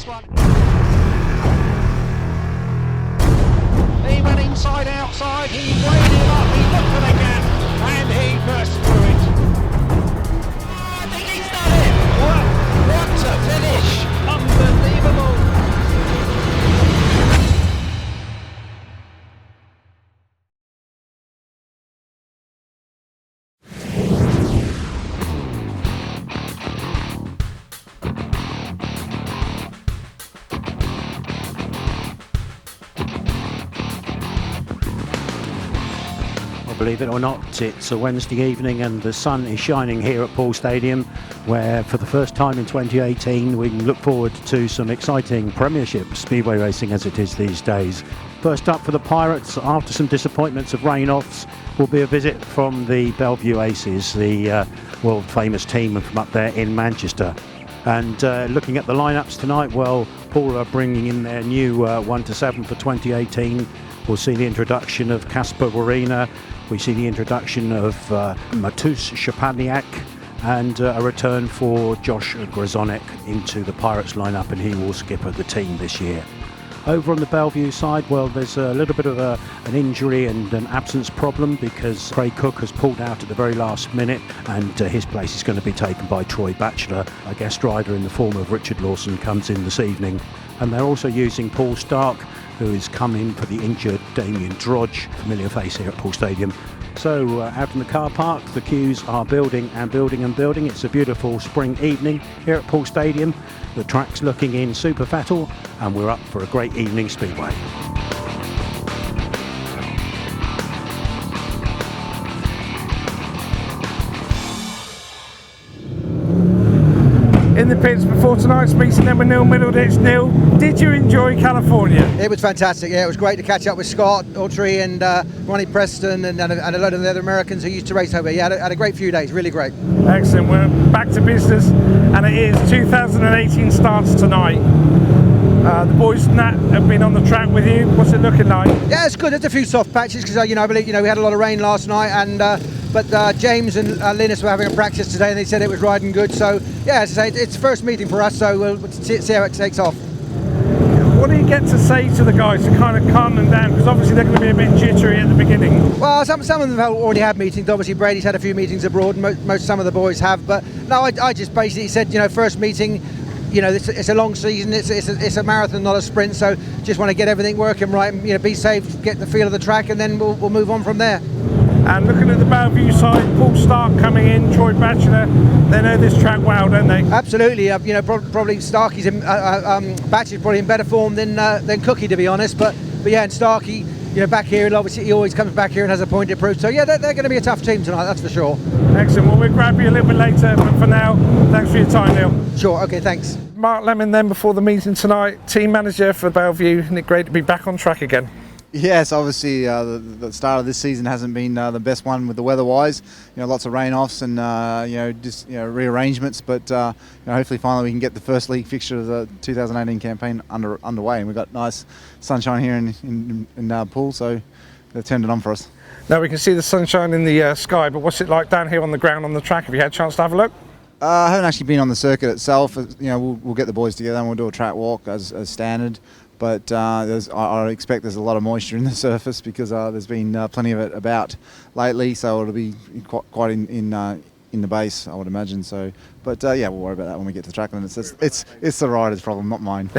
this one. He went inside, outside, he weighed him up, he looked for the gap, and he burst through it. I think he's done it! What a finish! Unbelievable! Believe it or not, it's a Wednesday evening and the sun is shining here at Poole Stadium, where for the first time in 2018 we can look forward to some exciting Premiership speedway racing as it is these days. First up for the Pirates, after some disappointments of rain-offs, will be a visit from the Belle Vue Aces, the world famous team from up there in Manchester. And looking at the lineups tonight, well, Poole are bringing in their new 1 to 7 for 2018. We'll see the introduction of Kasper Warina. We see the introduction of Matus Shapaniak and a return for Josh Grazonek into the Pirates lineup, and he will skipper the team this year. Over on the Belle Vue side, well, there's a little bit of an injury and an absence problem because Craig Cook has pulled out at the very last minute, and his place is going to be taken by Troy Batchelor. A guest rider in the form of Richard Lawson comes in this evening. And they're also using Paul Stark, who has come in for the injured Damien Drodge, familiar face here at Poole Stadium. So out in the car park, the queues are building and building and building. It's a beautiful spring evening here at Poole Stadium. The track's looking in super fettle, and we're up for a great evening speedway. In the pits before tonight's meeting, number Neil Middleditch. Neil, did you enjoy California? It was fantastic. Yeah, it was great to catch up with Scott Autry and Ronnie Preston and a lot of the other Americans who used to race over here. Had a great few days, really great. Excellent. We're back to business, and it is 2018 starts tonight. The boys Nat have been on the track with you. What's it looking like? Yeah, it's good. There's a few soft patches because I believe we had a lot of rain last night, and but James and Linus were having a practice today, and they said it was riding good. So yeah, as I say, it's first meeting for us, so we'll see how it takes off. What do you get to say to the guys to kind of calm them down? Because obviously they're going to be a bit jittery at the beginning. Well, some of them have already had meetings. Obviously Brady's had a few meetings abroad, and some of the boys have. But no, I just basically said, first meeting. It's a long season. It's a marathon, not a sprint. So just want to get everything working right, and be safe, get the feel of the track, and then we'll move on from there. And looking at the Belle Vue side, Paul Stark coming in, Troy Batchelor, they know this track well, don't they? Absolutely. Probably Starkey's Batchelor's probably in better form than Cookie, to be honest. But yeah, and Starkey, back here, obviously he always comes back here and has a point to prove. So yeah, they're going to be a tough team tonight, that's for sure. Excellent. Well, we'll grab you a little bit later, but for now, thanks for your time, Neil. Sure. Okay. Thanks. Mark Lemon then before the meeting tonight, team manager for Belle Vue. Isn't it great to be back on track again? Yes, obviously the start of this season hasn't been the best one with the weather-wise. Lots of rain-offs and rearrangements, but hopefully finally we can get the first league fixture of the 2018 campaign underway, and we've got nice sunshine here in Poole, so they've turned it on for us. Now we can see the sunshine in the sky, but what's it like down here on the ground on the track? Have you had a chance to have a look? I haven't actually been on the circuit itself. We'll get the boys together and we'll do a track walk as standard. But I expect there's a lot of moisture in the surface because there's been plenty of it about lately, so it'll be quite in the base, I would imagine. So, but yeah, we'll worry about that when we get to the track. And it's the rider's problem, not mine.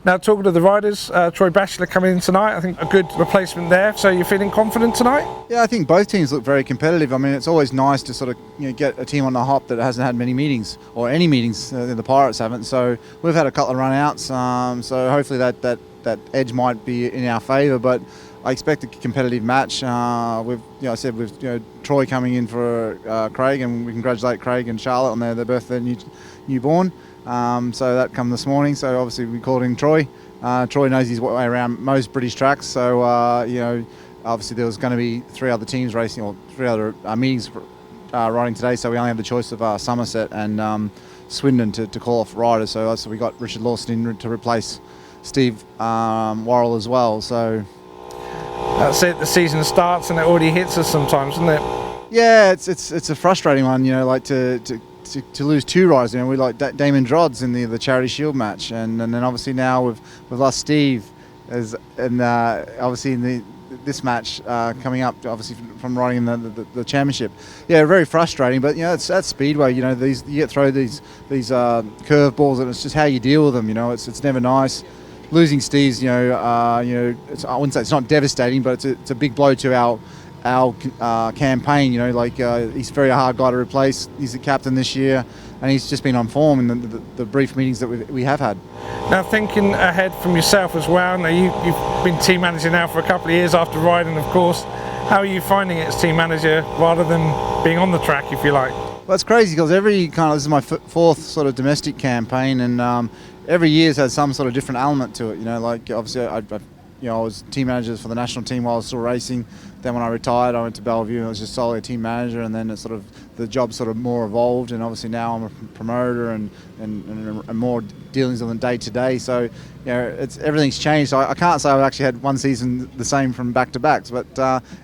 Now, talking to the riders, Troy Batchelor coming in tonight. I think a good replacement there. So you're feeling confident tonight? Yeah, I think both teams look very competitive. I mean, it's always nice to sort of get a team on the hop that hasn't had many meetings, or any meetings. The Pirates haven't. So we've had a couple of run-outs. So hopefully that edge might be in our favour. But I expect a competitive match. With Troy coming in for Craig, and we congratulate Craig and Charlotte on their birth of their newborn. So that come this morning. So obviously we called in Troy. Troy knows his way around most British tracks. So obviously there was going to be three other teams racing, or three other meetings riding today. So we only have the choice of Somerset and Swindon to call off riders. So we got Richard Lawson in to replace Steve Worrell as well. So that's it. The season starts and it already hits us sometimes, isn't it? Yeah, it's a frustrating one. To to lose 2 riders. You know, we like Damon Drodds in the Charity Shield match, and then obviously now we've lost Steve, and obviously in this match coming up, obviously from riding in the championship. Yeah, very frustrating, but you know, that's Speedway. You know, you get thrown these curveballs, and it's just how you deal with them. You know, it's never nice. Losing Steve's, you know, I wouldn't say it's not devastating, but it's a big blow to our campaign. You know, like he's a very hard guy to replace. He's the captain this year, and he's just been on form in the brief meetings that we have had. Now, thinking ahead from yourself as well, now you've been team manager now for a couple of years after riding, of course. How are you finding it as team manager rather than being on the track, if you like? Well, it's crazy because this is my 4th sort of domestic campaign, and every year's had some sort of different element to it. You know, like obviously I was team manager for the national team while I was still racing. Then when I retired, I went to Belle Vue and I was just solely a team manager, and then the job sort of more evolved, and obviously now I'm a promoter and more dealings on the day to day. So, you know, everything's changed. So I can't say I've actually had one season the same from back to backs, but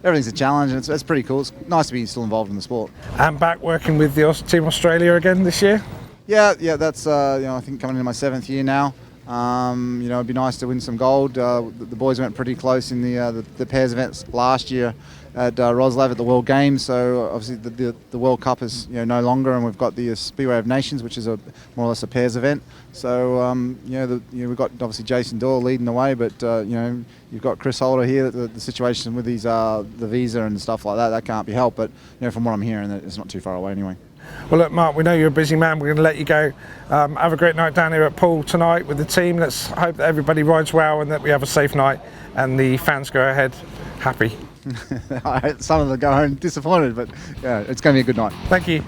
everything's a challenge, and it's pretty cool. It's nice to be still involved in the sport. And back working with the Team Australia again this year? Yeah, that's I think coming into my 7th year now. You know, it'd be nice to win some gold. The boys went pretty close in the pairs events last year at Roslav at the World Games. So obviously the World Cup is no longer, and we've got the Speedway of Nations, which is more or less a pairs event. So we've got obviously Jason Doyle leading the way, but you've got Chris Holder here. The situation with these the visa and stuff like that can't be helped. But from what I'm hearing, it's not too far away anyway. Well, look, Mark, we know you're a busy man. We're going to let you go. Have a great night down here at Poole tonight with the team. Let's hope that everybody rides well and that we have a safe night and the fans go ahead happy. Some of them go home disappointed, but yeah, it's going to be a good night. Thank you.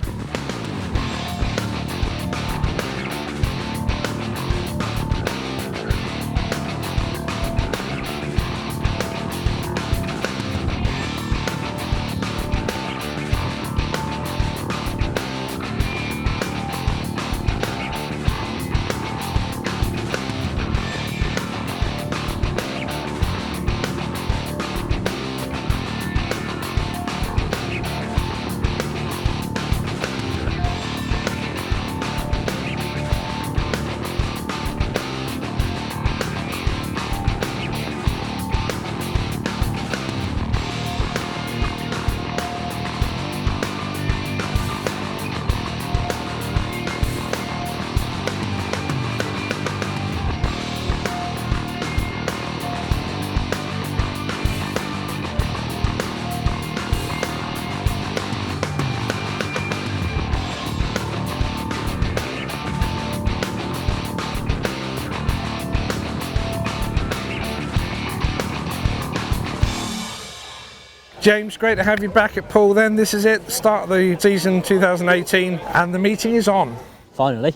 James, great to have you back at Poole then. This is it, start of the season 2018, and the meeting is on. Finally.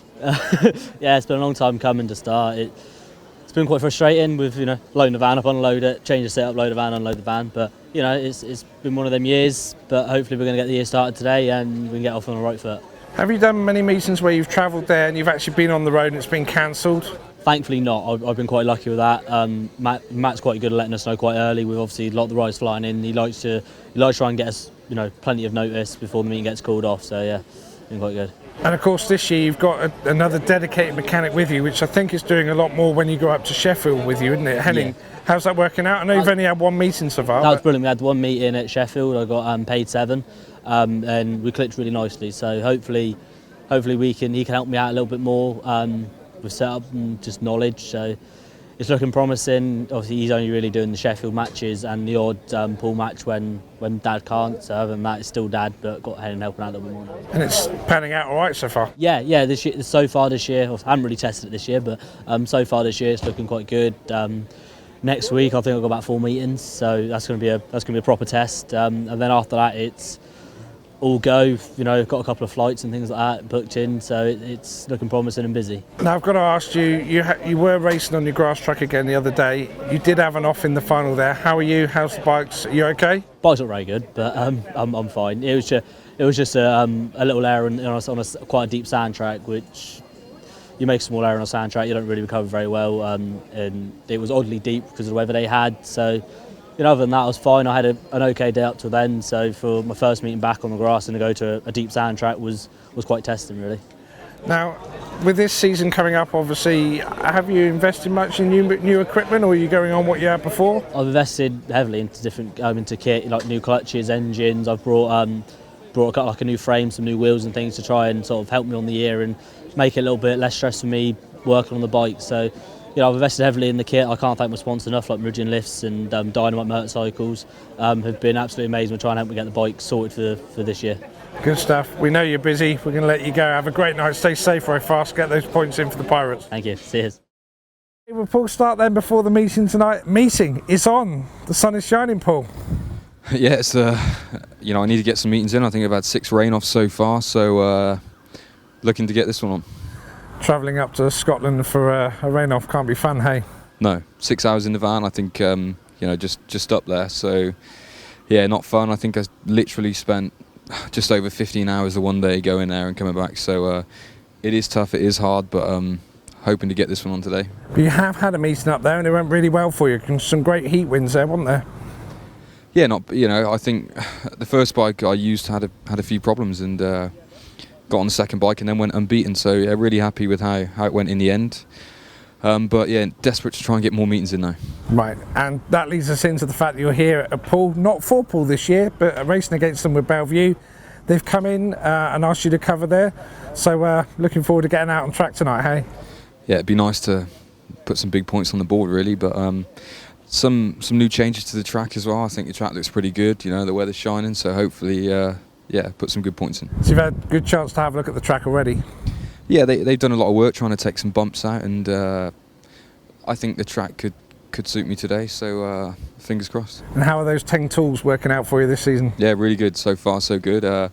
Yeah, it's been a long time coming to start. It's been quite frustrating with, loading the van up, unload it, change the setup, load the van, unload the van. But, it's been one of them years, but hopefully we're going to get the year started today and we can get off on the right foot. Have you done many meetings where you've travelled there and you've actually been on the road and it's been cancelled? Thankfully not. I've been quite lucky with that. Matt's quite good at letting us know quite early. We've obviously a lot of the rides flying in. He likes to try and get us, plenty of notice before the meeting gets called off. So yeah, been quite good. And of course this year you've got another dedicated mechanic with you, which I think is doing a lot more when you go up to Sheffield with you, isn't it? Henning, yeah. How's that working out? I know you've only had one meeting so far. That was brilliant. We had one meeting at Sheffield. I got paid 7, and we clicked really nicely. So hopefully he can help me out a little bit more with setup and just knowledge. So it's looking promising. Obviously he's only really doing the Sheffield matches and the odd Poole match when Dad can't. So other than that, it's still Dad, but got Henning helping out a little bit more now. And it's panning out all right so far? Yeah. So far this year, I haven't really tested it this year, but so far this year it's looking quite good. Next week I think I've got about 4 meetings, so that's going to be a proper test. And then after that it's all go. Got a couple of flights and things like that booked in, so it's looking promising and busy. Now I've got to ask you, you were racing on your grass track again the other day. You did have an off in the final there. How are you? How's the bikes? Are you okay? Bike's not very good, but I'm fine. It was just a little error on a quite a deep sand track, which you make a small error on a sand track, you don't really recover very well, and it was oddly deep because of the weather they had. So other than that, I was fine. I had an okay day up till then. So for my first meeting back on the grass and to go to a deep sand track was quite testing, really. Now, with this season coming up, obviously, have you invested much in new equipment, or are you going on what you had before? I've invested heavily into different into kit, like new clutches, engines. I've brought like a new frame, some new wheels and things to try and sort of help me on the year and make it a little bit less stress for me working on the bike. So, I've invested heavily in the kit. I can't thank my sponsors enough, like Meridian Lifts and Dynamite Motorcycles. Have been absolutely amazing with trying to help me get the bike sorted for this year. Good stuff. We know you're busy. We're going to let you go. Have a great night. Stay safe, ride fast. Get those points in for the Pirates. Thank you. Cheers. We'll start then before the meeting tonight. Meeting is on. The sun is shining, Paul. Yeah, it's I need to get some meetings in. I think I've had 6 rain-offs so far, so looking to get this one on. Travelling up to Scotland for a rain-off can't be fun, hey? No, 6 hours in the van. I think just up there. So yeah, not fun. I think I literally spent just over 15 hours the one day going there and coming back. So it is tough. It is hard, but hoping to get this one on today. But you have had a meeting up there, and it went really well for you. Some great heat wins there, wasn't there? Yeah, I think the first bike I used had a few problems and got on the second bike and then went unbeaten. So yeah, really happy with how it went in the end. But yeah, desperate to try and get more meetings in now. Right, and that leads us into the fact that you're here at Poole, not for Poole this year, but racing against them with Belle Vue. They've come in and asked you to cover there. So looking forward to getting out on track tonight, hey? Yeah, it'd be nice to put some big points on the board, really. But some new changes to the track as well. I think the track looks pretty good. The weather's shining, so hopefully, put some good points in. So you've had a good chance to have a look at the track already? Yeah, they've done a lot of work trying to take some bumps out, and I think the track could suit me today. So fingers crossed. And how are those 10 tools working out for you this season? Yeah, really good. So far, so good.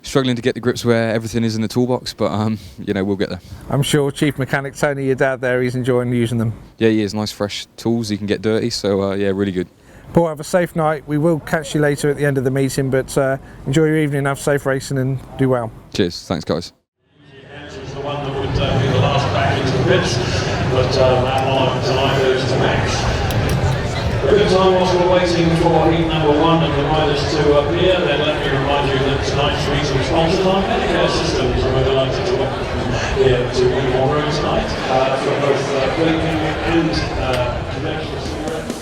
Struggling to get the grips where everything is in the toolbox, but we'll get there. I'm sure Chief Mechanic Tony, your dad there, he's enjoying using them. Yeah, he is. Nice fresh tools. He can get dirty, so yeah, really good. Paul, have a safe night. We will catch you later at the end of the meeting, but enjoy your evening, have safe racing and do well. Cheers. Thanks, guys. Is the one that would be the last back into the pits, but that one tonight goes to Max. A good time whilst we're waiting for heat number 1 and the riders to appear. Then let me remind you that tonight's meeting is sponsored by Medicare Systems, and we're delighted to welcome you here to Wimborne Road tonight for both vaping and conventional cigarettes.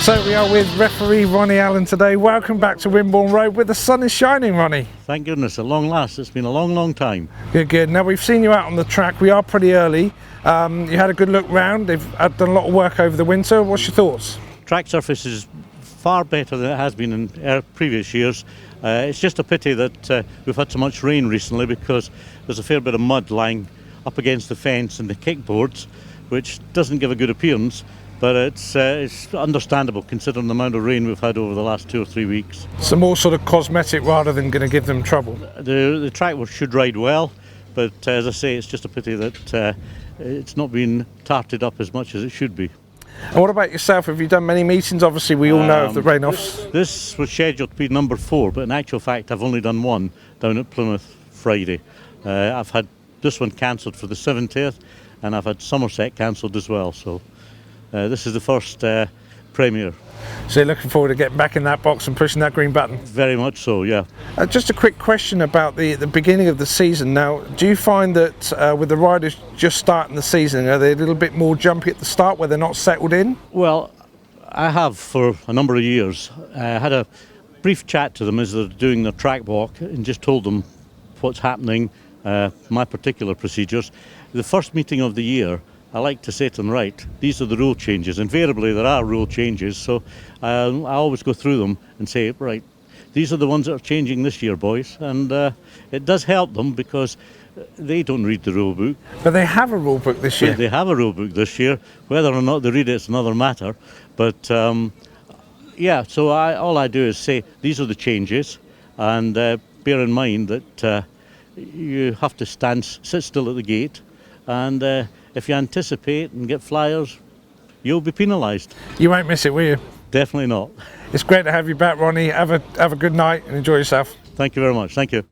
So we are with referee Ronnie Allen today. Welcome back to Wimborne Road where the sun is shining, Ronnie. Thank goodness, at long last. It's been a long, long time. Good, good. Now we've seen you out on the track. We are pretty early. You had a good look round. They've done a lot of work over the winter. What's your thoughts? Track surface is far better than it has been in previous years. It's just a pity that we've had so much rain recently because there's a fair bit of mud lying up against the fence and the kickboards, which doesn't give a good appearance. But it's understandable considering the amount of rain we've had over the last 2 or 3 weeks. So more sort of cosmetic rather than going to give them trouble. The track should ride well, but as I say, it's just a pity that it's not been tarted up as much as it should be. And what about yourself? Have you done many meetings? Obviously, we all know of the rain-offs. This was scheduled to be number 4, but in actual fact, I've only done one down at Plymouth Friday. I've had this one cancelled for the 70th, and I've had Somerset cancelled as well. So this is the first Premier. So you're looking forward to getting back in that box and pushing that green button? Very much so, yeah. Just a quick question about the beginning of the season. Now, do you find that with the riders just starting the season, are they a little bit more jumpy at the start where they're not settled in? Well, I have for a number of years. I had a brief chat to them as they're doing their track walk and just told them what's happening, my particular procedures. The first meeting of the year, I like to say to them, right, these are the rule changes. Invariably there are rule changes, so I always go through them and say, right, these are the ones that are changing this year, boys. And it does help them because they don't read the rule book. But they have a rule book this year. They have a rule book this year. Whether or not they read it is another matter. But yeah, so all I do is say, these are the changes, and bear in mind that you have to sit still at the gate, and if you anticipate and get flyers, you'll be penalised. You won't miss it, will you? Definitely not. It's great to have you back, Ronnie. Have a good night and enjoy yourself. Thank you very much. Thank you.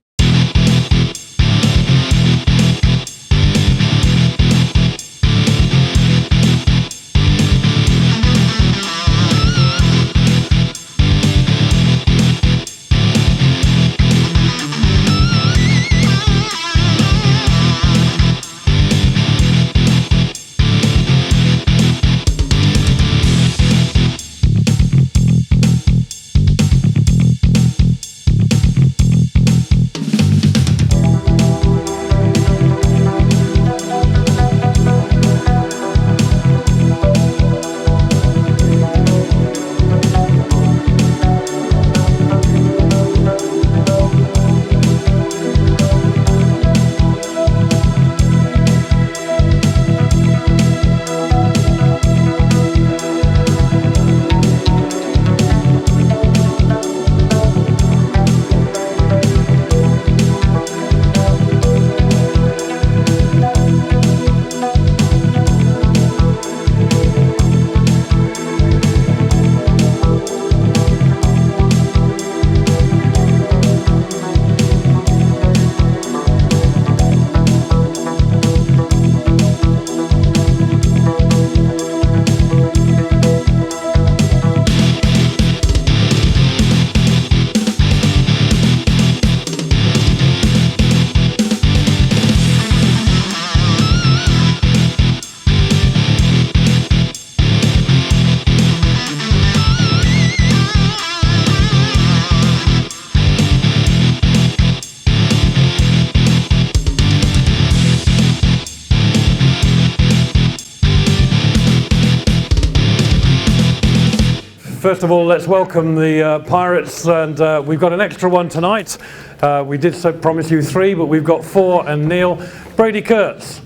First of all, let's welcome the Pirates, and we've got an extra one tonight. We did promise you 3, but we've got 4, and Neil. Brady Kurtz.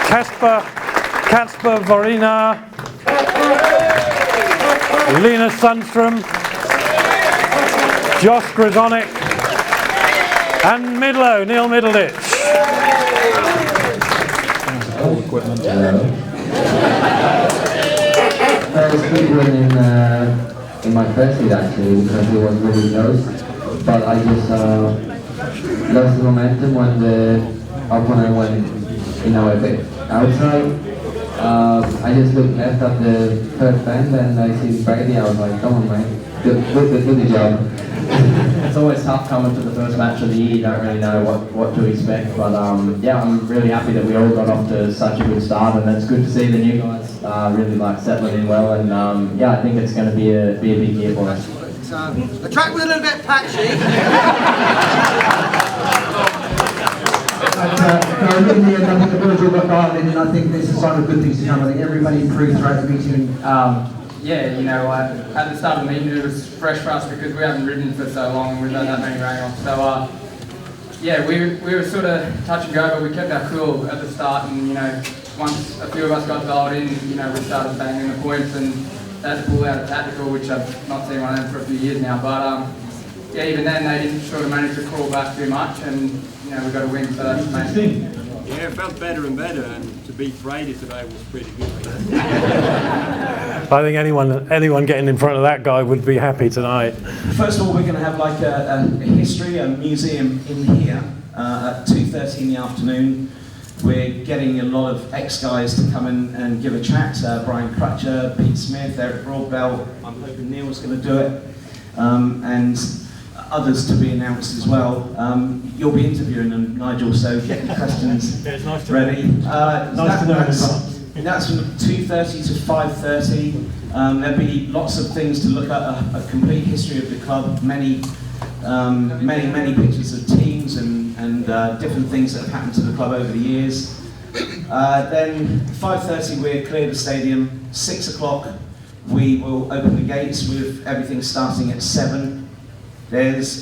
Kasper Vorina. Lena Sundström. Josh Grizonik. And Neil Middleditch. I was speedway in my first lead actually because it was really close, but I just lost the momentum when the opponent went a bit outside. I just looked left at the third bend and I see Brady. I was like, come on, mate, good job. It's always tough coming to the first match of the year. You don't really know what to expect, but yeah, I'm really happy that we all got off to such a good start, and it's good to see the new guys really settling in well. And yeah, I think it's going to be a big year for us. The track was a little bit patchy. No, really, I think the boys all got dialed in, and I think there's a sign of good things to come. I think everybody improved throughout the meeting. Yeah, you know, at the start of the meeting it was fresh for us because we haven't ridden for so long and we've had that many rain-offs. So yeah, we were sort of touch and go, but we kept our cool at the start, and you know, once a few of us got dialed in, you know, we started banging the points and had to pull out a tactical, which I've not seen one of them for a few years now. But yeah, even then they didn't sort of manage to crawl back too much, and you know we got a win, so that's amazing. Yeah, it felt better and better, and to beat Brady today was pretty good. I think anyone getting in front of that guy would be happy tonight. First of all, we're going to have like a history, a museum in here at 2:30 in the afternoon. We're getting a lot of ex-guys to come in and give a chat. Brian Crutcher, Pete Smith, Eric Broadbell. I'm hoping Neil's going to do it. And others to be announced as well. You'll be interviewing them, Nigel, so get your questions ready. That's from 2:30 to 5:30. There'll be lots of things to look at, a complete history of the club, many pictures of teams and different things that have happened to the club over the years. Then 5:30 we'll clear the stadium. 6 o'clock we will open the gates with everything starting at 7. There's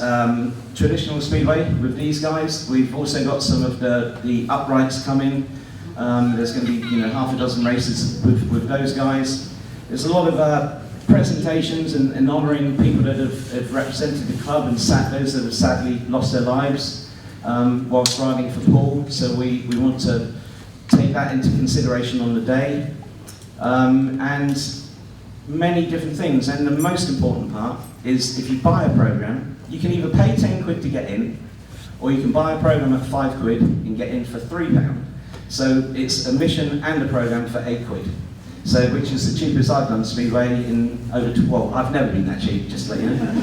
traditional speedway with these guys. We've also got some of the uprights coming. There's going to be half a dozen races with those guys. There's a lot of presentations and honouring people that have represented the club and those that have sadly lost their lives whilst riding for Poole. So we want to take that into consideration on the day. And many different things, and the most important part is if you buy a programme, you can either pay 10 quid to get in, or you can buy a programme at 5 quid and get in for £3. So it's a mission and a programme for 8 quid. So, which is the cheapest I've done Speedway in over, well, I've never been that cheap, just to let you know.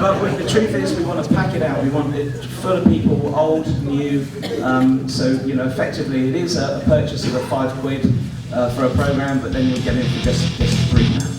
But the truth is, we want to pack it out. We want it full of people, old, new. So, effectively, it is a purchase of a 5 quid for a programme, but then you'll get in for just £3.